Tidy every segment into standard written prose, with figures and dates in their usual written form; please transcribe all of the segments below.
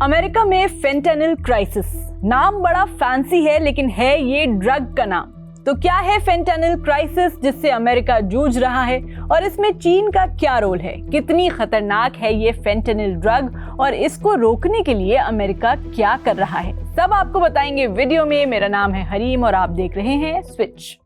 America में fentanyl crisis, नाम बड़ा फैंसी है लेकिन है ये ड्रग का नाम। तो क्या है फेंटेनिल क्राइसिस जिससे अमेरिका जूझ रहा है और इसमें चीन का क्या रोल है? कितनी खतरनाक है ये फेंटेनिल ड्रग और इसको रोकने के लिए अमेरिका क्या कर रहा है, सब आपको बताएंगे वीडियो में। मेरा नाम है हरीम और आप देख रहे हैं switch.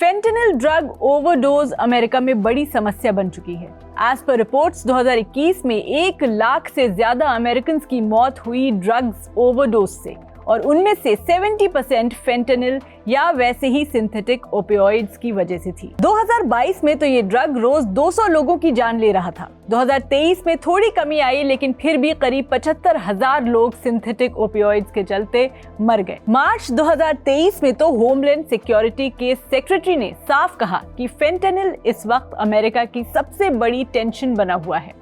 Fentanyl drug overdose America में बड़ी समस्या बन चुकी है। एज पर रिपोर्ट्स 2021 में 1 लाख से ज्यादा अमेरिकन की मौत हुई ड्रग्स ओवरडोज से, और उनमें से 70% फेंटेनिल या वैसे ही सिंथेटिक ओपियोइड्स की वजह से थी। 2022 में तो ये ड्रग रोज 200 लोगों की जान ले रहा था। 2023 में थोड़ी कमी आई लेकिन फिर भी करीब 75,000 लोग सिंथेटिक ओपियोइड्स के चलते मर गए। मार्च 2023 में तो होमलैंड सिक्योरिटी के सेक्रेटरी ने साफ कहा कि फेंटेनिल इस वक्त अमेरिका की सबसे बड़ी टेंशन बना हुआ है।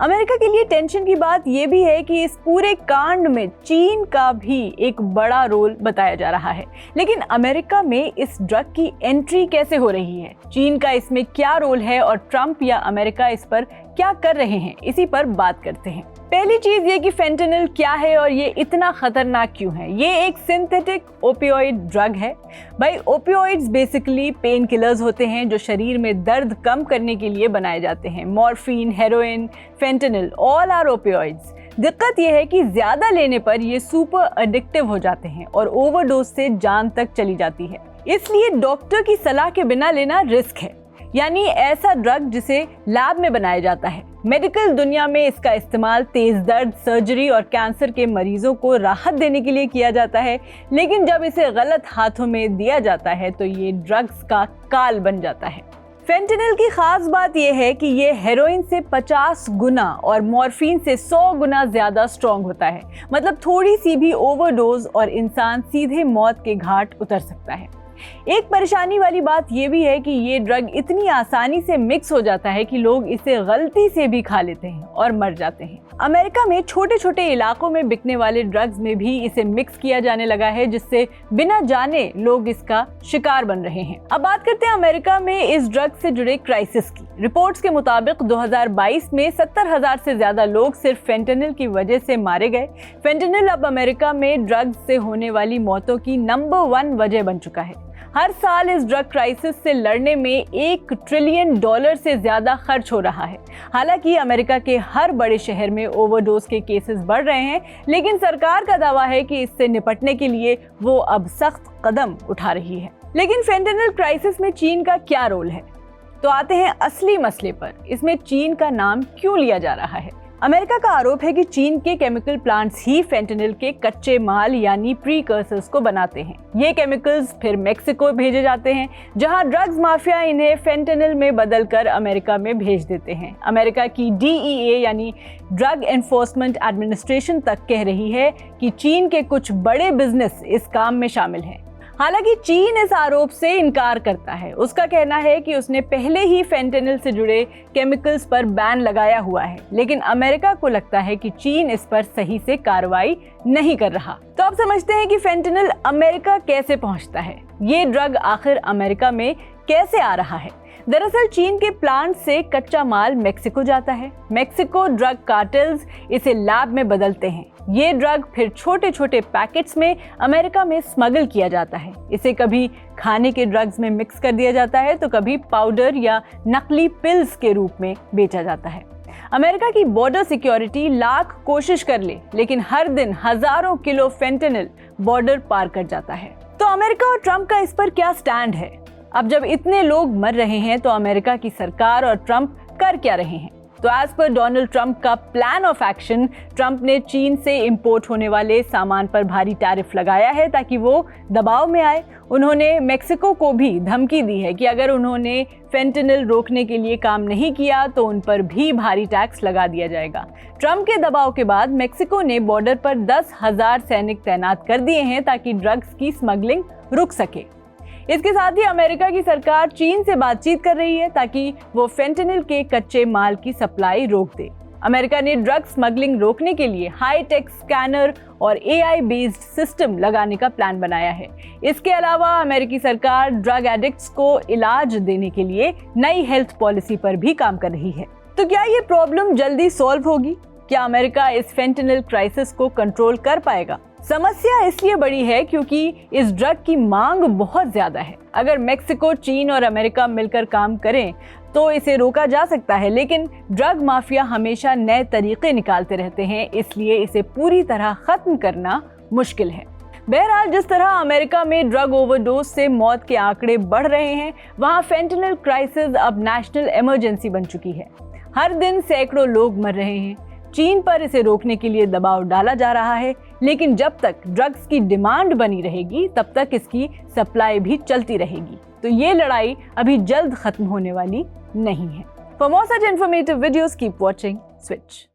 अमेरिका के लिए टेंशन की बात यह भी है कि इस पूरे कांड में चीन का भी एक बड़ा रोल बताया जा रहा है। लेकिन अमेरिका में इस ड्रग की एंट्री कैसे हो रही है, चीन का इसमें क्या रोल है और ट्रंप या अमेरिका इस पर क्या कर रहे हैं, इसी पर बात करते हैं। पहली चीज ये कि फेंटेनिल क्या है और ये इतना खतरनाक क्यों है। ये एक सिंथेटिक ओपियोइड ड्रग है। भाई, ओपियोइड्स बेसिकली पेन किलर्स होते हैं जो शरीर में दर्द कम करने के लिए बनाए जाते हैं। Morphine, heroin, fentanyl all are opioids. दिक्कत यह है कि ज्यादा लेने पर ये सुपर एडिक्टिव हो जाते हैं और ओवरडोज से जान तक चली जाती है। इसलिए डॉक्टर की सलाह के बिना लेना रिस्क है, यानी ऐसा ड्रग जिसे लैब में बनाया जाता है। मेडिकल दुनिया में इसका इस्तेमाल तेज दर्द, सर्जरी और कैंसर के मरीजों को राहत देने के लिए किया जाता है, लेकिन जब इसे गलत हाथों में दिया जाता है तो ये ड्रग्स का काल बन जाता है। फेंटेनिल की खास बात यह है कि ये हेरोइन से 50 गुना और मॉर्फिन से 100 गुना ज्यादा स्ट्रॉन्ग होता है। मतलब थोड़ी सी भी ओवरडोज और इंसान सीधे मौत के घाट उतर सकता है। एक परेशानी वाली बात यह भी है कि ये ड्रग इतनी आसानी से मिक्स हो जाता है कि लोग इसे गलती से भी खा लेते हैं और मर जाते हैं। अमेरिका में छोटे छोटे इलाकों में बिकने वाले ड्रग्स में भी इसे मिक्स किया जाने लगा है, जिससे बिना जाने लोग इसका शिकार बन रहे हैं। अब बात करते हैं अमेरिका में इस ड्रग से जुड़े क्राइसिस की। रिपोर्ट्स के मुताबिक 2022 में 70,000 से ज्यादा लोग सिर्फ फेंटेनिल की वजह से मारे गए। फेंटेनिल अब अमेरिका में ड्रग्स से होने वाली मौतों की नंबर 1 वजह बन चुका है। हर साल इस ड्रग क्राइसिस से लड़ने में $1 ट्रिलियन से ज्यादा खर्च हो रहा है। हालांकि अमेरिका के हर बड़े शहर में ओवरडोज के केसेस बढ़ रहे हैं, लेकिन सरकार का दावा है कि इससे निपटने के लिए वो अब सख्त कदम उठा रही है। लेकिन फेंटेनिल क्राइसिस में चीन का क्या रोल है? तो आते हैं असली मसले पर। इसमें चीन का नाम क्यों लिया जा रहा है? अमेरिका का आरोप है कि चीन के केमिकल प्लांट्स ही फेंटेनिल के कच्चे माल यानी प्रीकर्सर्स को बनाते हैं। ये केमिकल्स फिर मेक्सिको भेजे जाते हैं, जहां ड्रग्स माफिया इन्हें फेंटेनिल में बदलकर अमेरिका में भेज देते हैं। अमेरिका की DEA यानी ड्रग एनफोर्समेंट एडमिनिस्ट्रेशन तक कह रही है कि चीन के कुछ बड़े बिजनेस इस काम में शामिल हैं। हालांकि चीन इस आरोप से इनकार करता है। उसका कहना है कि उसने पहले ही फेंटेनिल से जुड़े केमिकल्स पर बैन लगाया हुआ है, लेकिन अमेरिका को लगता है कि चीन इस पर सही से कार्रवाई नहीं कर रहा। तो अब समझते हैं कि फेंटेनिल अमेरिका कैसे पहुंचता है। ये ड्रग आखिर अमेरिका में कैसे आ रहा है? दरअसल चीन के प्लांट से कच्चा माल मेक्सिको जाता है। मेक्सिको ड्रग कार्टेल्स इसे लैब में बदलते हैं। ये ड्रग फिर छोटे छोटे पैकेट्स में अमेरिका में स्मगल किया जाता है। इसे कभी खाने के ड्रग्स में मिक्स कर दिया जाता है तो कभी पाउडर या नकली पिल्स के रूप में बेचा जाता है। अमेरिका की बॉर्डर सिक्योरिटी लाख कोशिश कर ले, लेकिन हर दिन हजारों किलो फेंटेनिल बॉर्डर पार कर जाता है। तो अमेरिका और ट्रंप का इस पर क्या स्टैंड है? अब जब इतने लोग मर रहे हैं तो अमेरिका की सरकार और ट्रंप कर क्या रहे हैं? तो एज पर डोनाल्ड ट्रंप का प्लान ऑफ एक्शन, ट्रंप ने चीन से इंपोर्ट होने वाले सामान पर भारी टैरिफ लगाया है ताकि वो दबाव में आए। उन्होंने मेक्सिको को भी धमकी दी है कि अगर उन्होंने फेंटेनिल रोकने के लिए काम नहीं किया तो उन पर भी भारी टैक्स लगा दिया जाएगा। ट्रंप के दबाव के बाद मेक्सिको ने बॉर्डर पर 10,000 सैनिक तैनात कर दिए हैं ताकि ड्रग्स की स्मगलिंग रुक सके। इसके साथ ही अमेरिका की सरकार चीन से बातचीत कर रही है ताकि वो फेंटेनिल के कच्चे माल की सप्लाई रोक दे। अमेरिका ने ड्रग स्मगलिंग रोकने के लिए हाईटेक स्कैनर और AI बेस्ड सिस्टम लगाने का प्लान बनाया है। इसके अलावा अमेरिकी सरकार ड्रग एडिक्ट्स को इलाज देने के लिए नई हेल्थ पॉलिसी पर भी काम कर रही है। तो क्या ये प्रॉब्लम जल्दी सॉल्व होगी? क्या अमेरिका इस फेंटेनिल क्राइसिस को कंट्रोल कर पाएगा? समस्या इसलिए बड़ी है क्योंकि इस ड्रग की मांग बहुत ज्यादा है। अगर मेक्सिको, चीन और अमेरिका मिलकर काम करें तो इसे रोका जा सकता है, लेकिन ड्रग माफिया हमेशा नए तरीके निकालते रहते हैं, इसलिए इसे पूरी तरह खत्म करना मुश्किल है। बहरहाल, जिस तरह अमेरिका में ड्रग ओवरडोज से मौत के आंकड़े बढ़ रहे हैं, वहां फेंटेनिल क्राइसिस अब नेशनल इमरजेंसी बन चुकी है। हर दिन सैकड़ों लोग मर रहे हैं। चीन पर इसे रोकने के लिए दबाव डाला जा रहा है, लेकिन जब तक ड्रग्स की डिमांड बनी रहेगी तब तक इसकी सप्लाई भी चलती रहेगी। तो ये लड़ाई अभी जल्द खत्म होने वाली नहीं है। For more such informative videos keep watching switch.